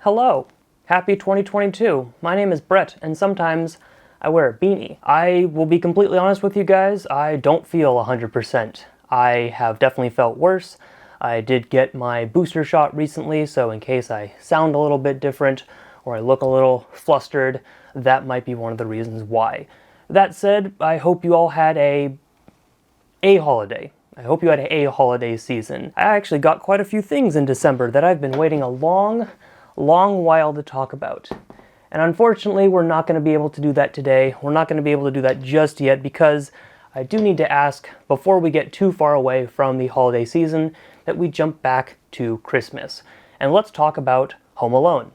Hello! Happy 2022! My name is Beret, and sometimes I wear a beanie. I will be completely honest with you guys, I don't feel 100%. I have definitely felt worse. I did get my booster shot recently, so in case I sound a little bit different or I look a little flustered, that might be one of the reasons why. That said, I hope you all had a holiday. I hope you had a holiday season. I actually got quite a few things in December that I've been waiting a long while to talk about. And unfortunately, we're not going to be able to do that today. We're not going to be able to do that just yet because I do need to ask, before we get too far away from the holiday season, that we jump back to Christmas. And let's talk about Home Alone,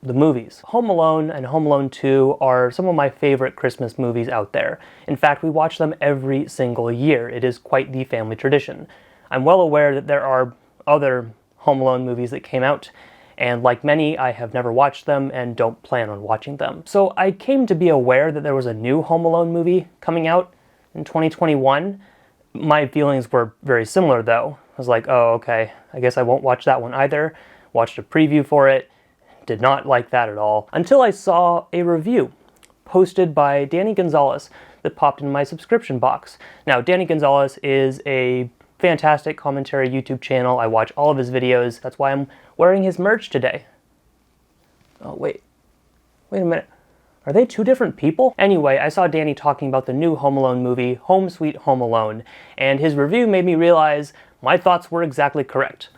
the movies. Home Alone and Home Alone 2 are some of my favorite Christmas movies out there. In fact, we watch them every single year. It is quite the family tradition. I'm well aware that there are other Home Alone movies that came out, and like many, I have never watched them and don't plan on watching them. So I came to be aware that there was a new Home Alone movie coming out in 2021. My feelings were very similar though. I was like, oh, okay, I guess I won't watch that one either. Watched a preview for it. Did not like that at all, until I saw a review posted by Danny Gonzalez that popped in my subscription box. Now, Danny Gonzalez is a fantastic commentary YouTube channel. I watch all of his videos. That's why I'm wearing his merch today. Oh, wait a minute. Are they two different people? Anyway, I saw Danny talking about the new Home Alone movie, Home Sweet Home Alone, and his review made me realize my thoughts were exactly correct.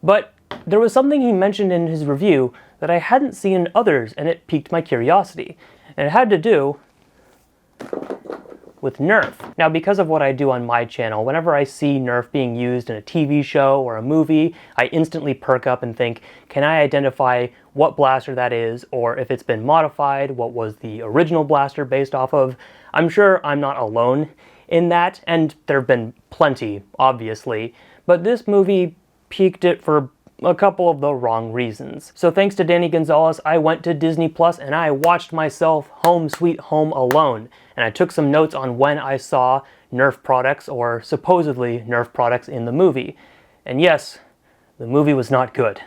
But there was something he mentioned in his review that I hadn't seen in others, and it piqued my curiosity. And it had to do with Nerf. Now, because of what I do on my channel, whenever I see Nerf being used in a TV show or a movie, I instantly perk up and think, can I identify what blaster that is, or if it's been modified, what was the original blaster based off of? I'm sure I'm not alone in that, and there have been plenty, obviously, but this movie piqued it for a couple of the wrong reasons. So thanks to Danny Gonzalez, I went to Disney Plus and I watched myself Home Sweet Home Alone. And I took some notes on when I saw Nerf products, or supposedly Nerf products, in the movie. And yes, the movie was not good.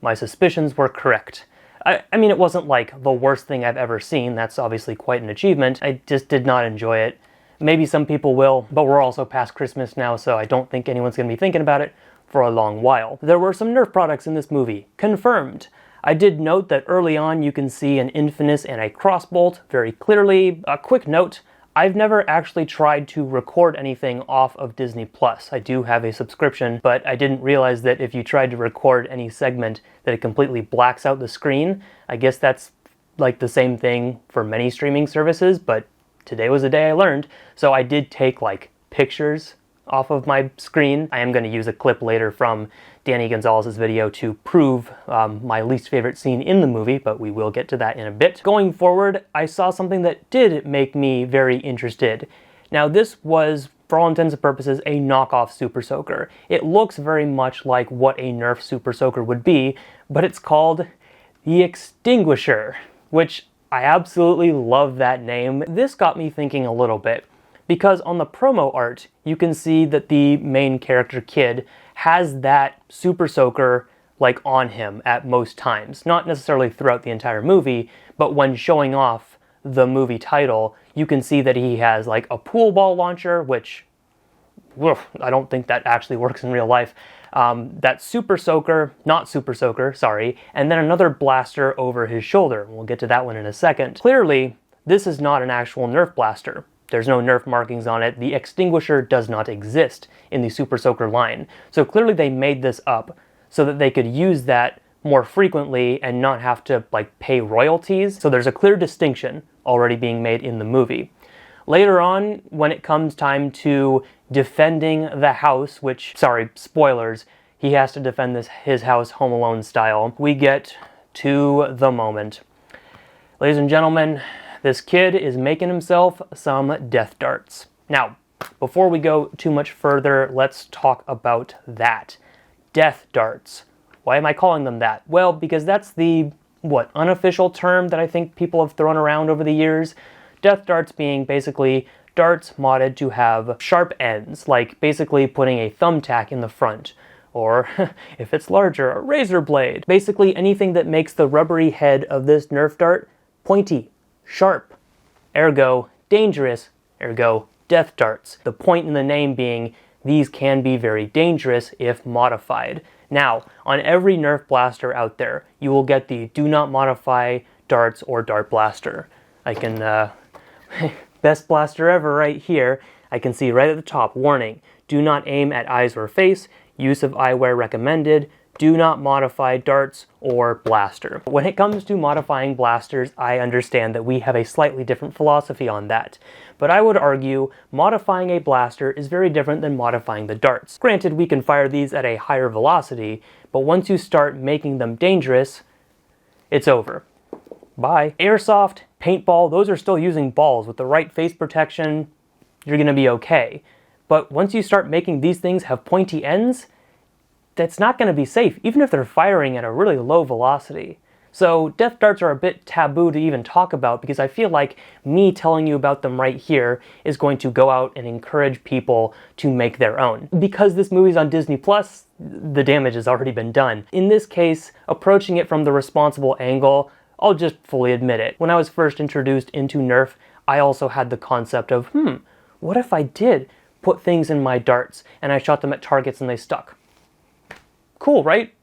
My suspicions were correct. I mean, it wasn't like the worst thing I've ever seen. That's obviously quite an achievement. I just did not enjoy it. Maybe some people will, but we're also past Christmas now, so I don't think anyone's going to be thinking about it for a long while. There were some Nerf products in this movie. Confirmed. I did note that early on you can see an Infinus and a Crossbolt very clearly. A quick note, I've never actually tried to record anything off of Disney Plus. I do have a subscription, but I didn't realize that if you tried to record any segment that it completely blacks out the screen. I guess that's like the same thing for many streaming services, but today was the day I learned. So I did take like pictures off of my screen. I am going to use a clip later from Danny Gonzalez's video to prove my least favorite scene in the movie, but we will get to that in a bit. Going forward, I saw something that did make me very interested. Now, this was, for all intents and purposes, a knockoff Super Soaker. It looks very much like what a Nerf Super Soaker would be, but it's called the Extinguisher, which I absolutely love that name. This got me thinking a little bit, because on the promo art, you can see that the main character, Kid, has that Super Soaker like on him at most times. Not necessarily throughout the entire movie, but when showing off the movie title, you can see that he has like a pool ball launcher, which, I don't think that actually works in real life. That Super Soaker, not Super Soaker, sorry, and then another blaster over his shoulder. We'll get to that one in a second. Clearly, this is not an actual Nerf blaster. There's no Nerf markings on it. The Extinguisher does not exist in the Super Soaker line. So clearly they made this up so that they could use that more frequently and not have to like pay royalties. So there's a clear distinction already being made in the movie. Later on, when it comes time to defending the house, which, sorry, spoilers, he has to defend his house Home Alone style, we get to the moment. Ladies and gentlemen, this kid is making himself some death darts. Now, before we go too much further, let's talk about that. Death darts. Why am I calling them that? Well, because that's the, unofficial term that I think people have thrown around over the years. Death darts being basically darts modded to have sharp ends, like basically putting a thumbtack in the front, or if it's larger, a razor blade. Basically anything that makes the rubbery head of this Nerf dart pointy, sharp, ergo dangerous, ergo death darts. The point in the name being these can be very dangerous if modified. Now, on every Nerf blaster out there, you will get the do not modify darts or dart blaster. I can, best blaster ever right here. I can see right at the top, warning, do not aim at eyes or face, use of eyewear recommended, do not modify darts or blaster. When it comes to modifying blasters, I understand that we have a slightly different philosophy on that. But I would argue modifying a blaster is very different than modifying the darts. Granted, we can fire these at a higher velocity, but once you start making them dangerous, it's over. Bye. Airsoft, paintball, those are still using balls. With the right face protection, you're gonna be okay. But once you start making these things have pointy ends, that's not gonna be safe, even if they're firing at a really low velocity. So death darts are a bit taboo to even talk about because I feel like me telling you about them right here is going to go out and encourage people to make their own. Because this movie's on Disney Plus, the damage has already been done. In this case, approaching it from the responsible angle, I'll just fully admit it. When I was first introduced into Nerf, I also had the concept of, what if I did put things in my darts and I shot them at targets and they stuck? Cool, right?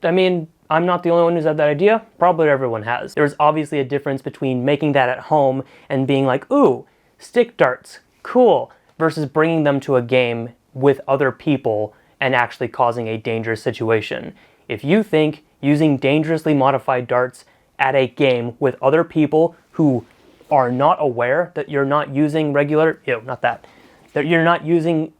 I mean, I'm not the only one who's had that idea. Probably everyone has. There's obviously a difference between making that at home and being like, ooh, stick darts, cool, versus bringing them to a game with other people and actually causing a dangerous situation. If you think using dangerously modified darts at a game with other people who are not aware that you're not using that you're not using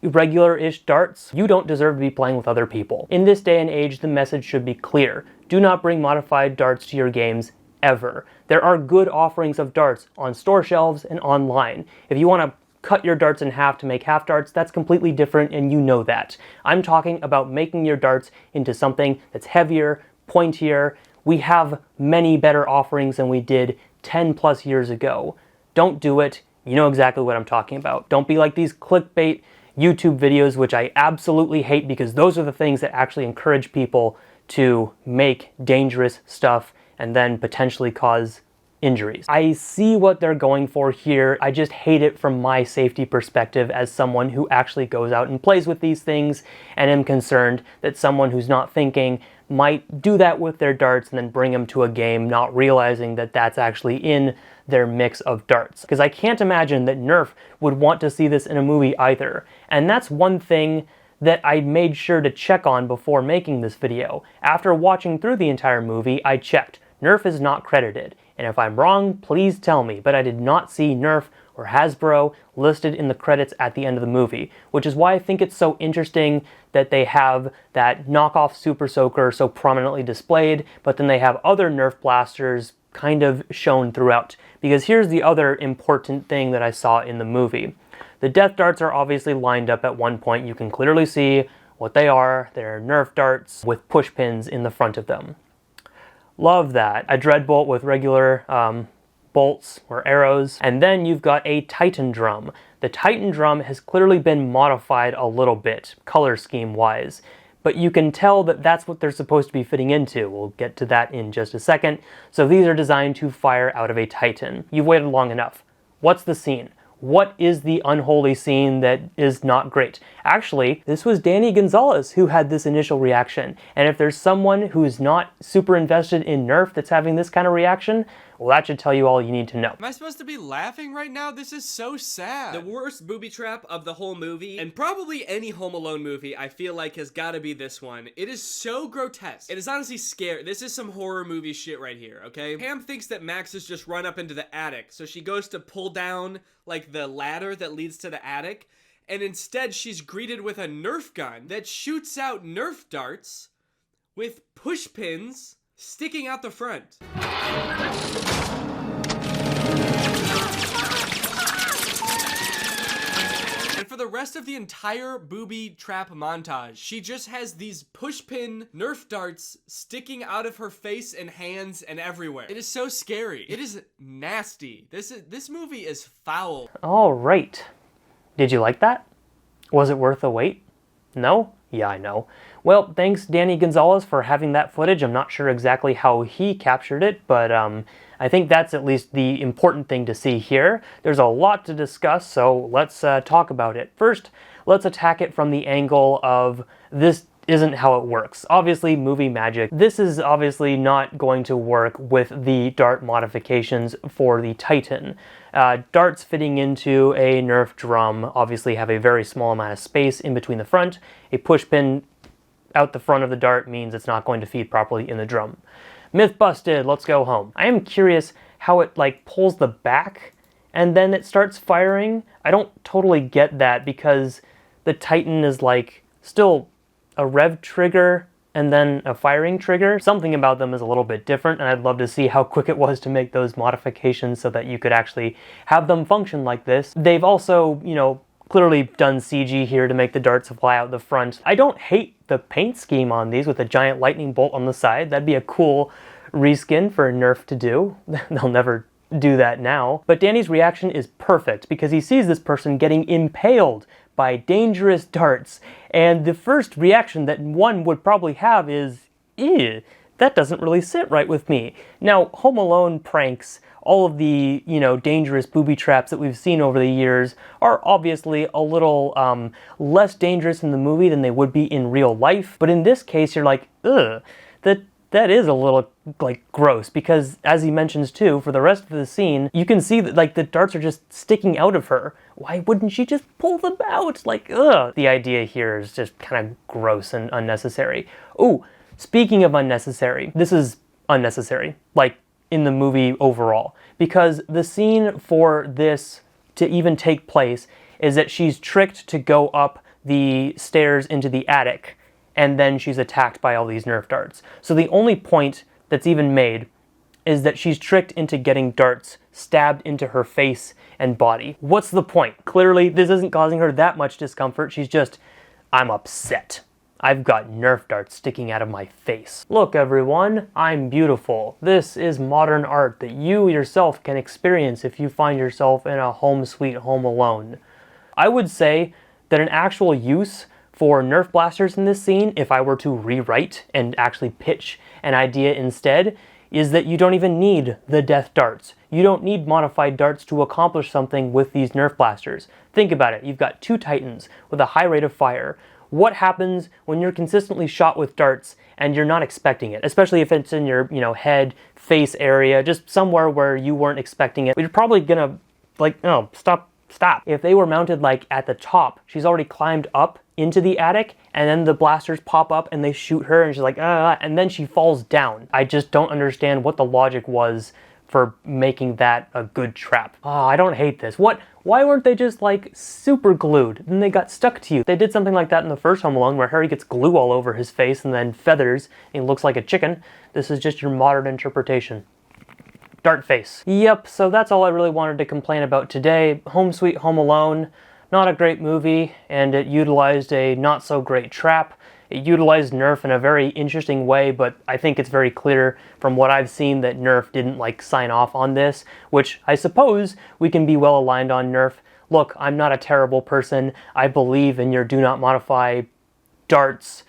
regular-ish darts, you don't deserve to be playing with other people. In this day and age, the message should be clear. Do not bring modified darts to your games, ever. There are good offerings of darts on store shelves and online. If you want to cut your darts in half to make half darts, that's completely different and you know that. I'm talking about making your darts into something that's heavier, pointier. We have many better offerings than we did 10 plus years ago. Don't do it. You know exactly what I'm talking about. Don't be like these clickbait YouTube videos, which I absolutely hate because those are the things that actually encourage people to make dangerous stuff and then potentially cause injuries. I see what they're going for here. I just hate it from my safety perspective as someone who actually goes out and plays with these things and am concerned that someone who's not thinking might do that with their darts and then bring them to a game not realizing that that's actually in their mix of darts. Because I can't imagine that Nerf would want to see this in a movie either. And that's one thing that I made sure to check on before making this video. After watching through the entire movie, I checked. Nerf is not credited. And if I'm wrong, please tell me, but I did not see Nerf or Hasbro listed in the credits at the end of the movie, which is why I think it's so interesting that they have that knockoff Super Soaker so prominently displayed, but then they have other Nerf blasters kind of shown throughout. Because here's the other important thing that I saw in the movie. The death darts are obviously lined up at one point. You can clearly see what they are. They're Nerf darts with push pins in the front of them. Love that. A dread bolt with regular bolts or arrows. And then you've got a Titan drum. The Titan drum has clearly been modified a little bit, color scheme wise. But you can tell that that's what they're supposed to be fitting into. We'll get to that in just a second. So these are designed to fire out of a Titan. You've waited long enough. What's the scene? What is the unholy scene that is not great? Actually, this was Danny Gonzalez who had this initial reaction. And if there's someone who's not super invested in Nerf that's having this kind of reaction, well, that should tell you all you need to know. Am I supposed to be laughing right now? This is so sad. The worst booby trap of the whole movie, and probably any Home Alone movie, I feel like has got to be this one. It is so grotesque. It is honestly scary. This is some horror movie shit right here, okay? Pam thinks that Max has just run up into the attic, so she goes to pull down, like, the ladder that leads to the attic, and instead she's greeted with a Nerf gun that shoots out Nerf darts with push pins sticking out the front. And for the rest of the entire booby trap montage, she just has these pushpin Nerf darts sticking out of her face and hands and everywhere. It is so scary. It is nasty. This movie is foul. All right. Did you like that? Was it worth the wait? No? Yeah, I know. Well, thanks Danny Gonzalez for having that footage. I'm not sure exactly how he captured it, but I think that's at least the important thing to see here. There's a lot to discuss, so let's talk about it. First, let's attack it from the angle of this isn't how it works. Obviously, movie magic. This is obviously not going to work with the dart modifications for the Titan. Darts fitting into a Nerf drum obviously have a very small amount of space in between the front. A push pin out the front of the dart means it's not going to feed properly in the drum. Myth busted, let's go home. I am curious how it like pulls the back and then it starts firing. I don't totally get that because the Titan is like still a rev trigger and then a firing trigger. Something about them is a little bit different, and I'd love to see how quick it was to make those modifications so that you could actually have them function like this. They've also, you know, clearly done CG here to make the darts fly out the front. I don't hate the paint scheme on these with a giant lightning bolt on the side. That'd be a cool reskin for Nerf to do. They'll never do that now. But Danny's reaction is perfect because he sees this person getting impaled by dangerous darts, and the first reaction that one would probably have is, ew, that doesn't really sit right with me. Now, Home Alone pranks, all of the, you know, dangerous booby traps that we've seen over the years are obviously a little less dangerous in the movie than they would be in real life, but in this case you're like, ugh, that is a little, like, gross, because, as he mentions too, for the rest of the scene, you can see that, like, the darts are just sticking out of her. Why wouldn't she just pull them out? Like, ugh. The idea here is just kind of gross and unnecessary. Ooh, speaking of unnecessary, this is unnecessary, like, in the movie overall, because the scene for this to even take place is that she's tricked to go up the stairs into the attic, and then she's attacked by all these Nerf darts. So the only point that's even made is that she's tricked into getting darts stabbed into her face and body. What's the point? Clearly, this isn't causing her that much discomfort. She's just, I'm upset. I've got Nerf darts sticking out of my face. Look everyone, I'm beautiful. This is modern art that you yourself can experience if you find yourself in a home sweet home alone. I would say that an actual use for Nerf blasters in this scene, if I were to rewrite and actually pitch an idea instead, is that you don't even need the death darts. You don't need modified darts to accomplish something with these Nerf blasters. Think about it, you've got two Titans with a high rate of fire. What happens when you're consistently shot with darts and you're not expecting it? Especially if it's in your, you know, head, face area, just somewhere where you weren't expecting it. You're probably gonna, like, no, stop. If they were mounted like at the top, she's already climbed up into the attic, and then the blasters pop up and they shoot her and she's like, and then she falls down. I just don't understand what the logic was for making that a good trap. I don't hate this. Why weren't they just like super glued? Then they got stuck to you. They did something like that in the first Home Alone where Harry gets glue all over his face and then feathers and he looks like a chicken. This is just your modern interpretation. Dart face. Yep, so that's all I really wanted to complain about today. Home Sweet Home Alone, not a great movie, and it utilized a not so great trap. It utilized Nerf in a very interesting way, but I think it's very clear from what I've seen that Nerf didn't like sign off on this, which I suppose we can be well aligned on Nerf. Look, I'm not a terrible person. I believe in your do not modify darts.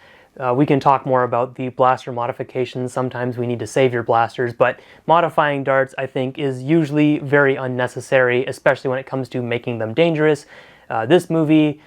We can talk more about the blaster modifications. Sometimes we need to save your blasters, but modifying darts, I think, is usually very unnecessary, especially when it comes to making them dangerous. This movie,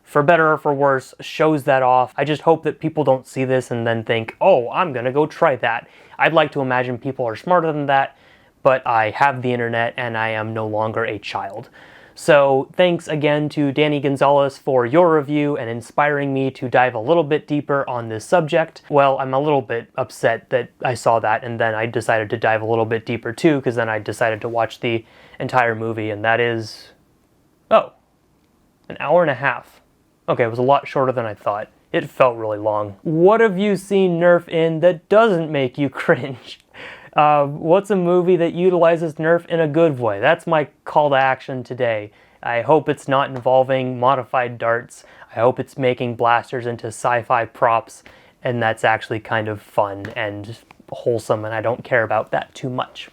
for better or for worse, shows that off. I just hope that people don't see this and then think, oh, I'm gonna go try that. I'd like to imagine people are smarter than that, but I have the internet and I am no longer a child. So thanks again to Danny Gonzalez for your review and inspiring me to dive a little bit deeper on this subject. Well, I'm a little bit upset that I saw that and then I decided to dive a little bit deeper too, because then I decided to watch the entire movie, and that is, oh, an hour and a half. Okay, it was a lot shorter than I thought. It felt really long. What have you seen Nerf in that doesn't make you cringe? What's a movie that utilizes Nerf in a good way? That's my call to action today. I hope it's not involving modified darts. I hope it's making blasters into sci-fi props, and that's actually kind of fun and wholesome, and I don't care about that too much.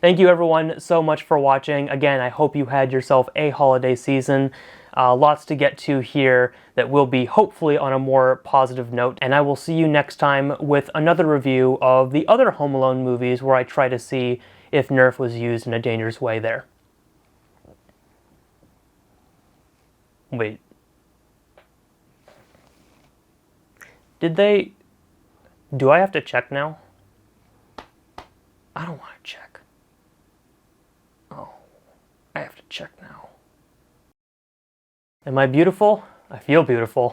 Thank you everyone so much for watching. Again, I hope you had yourself a holiday season. Lots to get to here that will be hopefully on a more positive note. And I will see you next time with another review of the other Home Alone movies where I try to see if Nerf was used in a dangerous way there. Wait. Did they... Do I have to check now? I don't want to check. Oh, I have to check now. Am I beautiful? I feel beautiful.